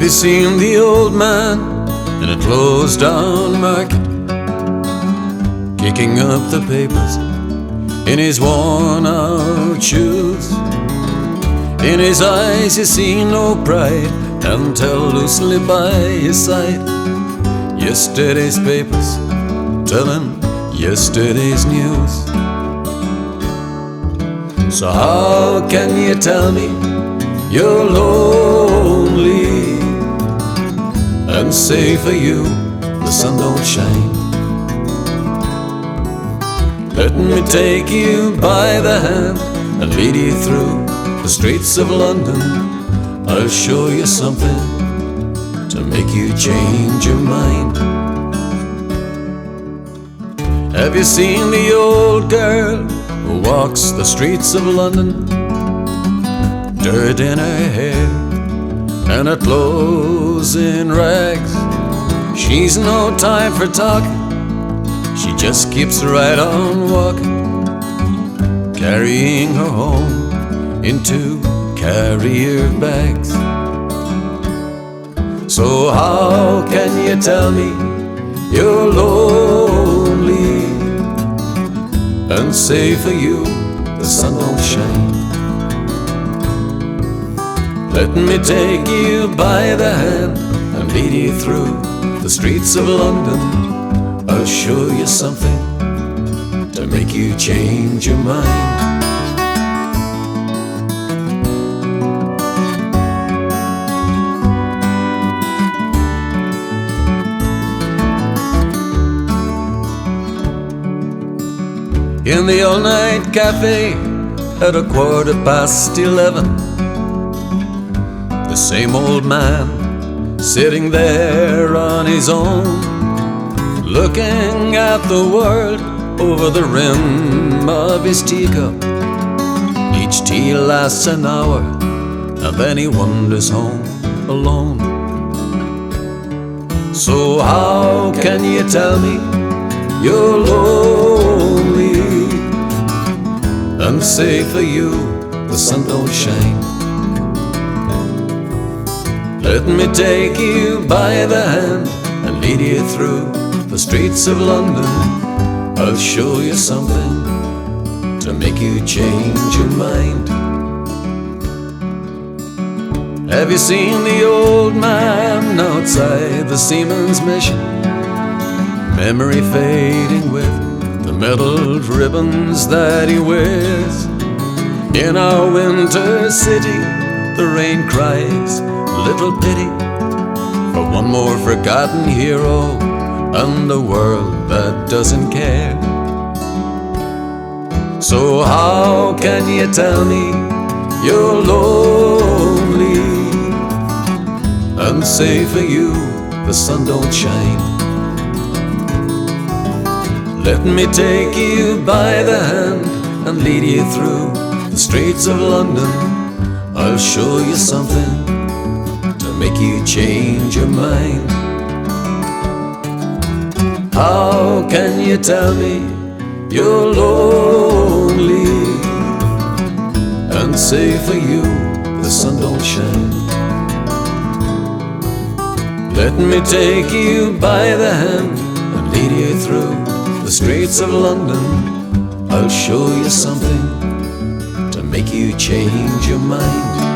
Have you seen the old man in a closed down market, kicking up the papers in his worn out shoes? In his eyes you see no pride, and held loosely by his side yesterday's papers, telling yesterday's news. So how can you tell me you're lonely and say for you the sun don't shine? Let me take you by the hand and lead you through the streets of London. I'll show you something to make you change your mind. Have you seen the old girl who walks the streets of London? Dirt in her hair and her clothes in rags. She's no time for talking, she just keeps right on walking, carrying her home in 2 carrier bags. So how can you tell me you're lonely and say for you the sun don't shine? Let me take you by the hand and lead you through the streets of London. I'll show you something to make you change your mind. In the all-night cafe at 11:15, the same old man sitting there on his own, looking at the world over the rim of his teacup. Each tea lasts an hour and then he wanders home alone. So how can you tell me you're lonely and say for you the sun don't shine? Let me take you by the hand and lead you through the streets of London. I'll show you something to make you change your mind. Have you seen the old man outside the Seamen's Mission? Memory fading with the metal ribbons that he wears. In our winter city the rain cries, little pity for one more forgotten hero and a world that doesn't care. So how can you tell me you're lonely and say for you the sun don't shine? Let me take you by the hand and lead you through the streets of London. I'll show you something to make you change your mind. How can you tell me you're lonely and say for you the sun don't shine? Let me take you by the hand and lead you through the streets of London. I'll show you something to make you change your mind.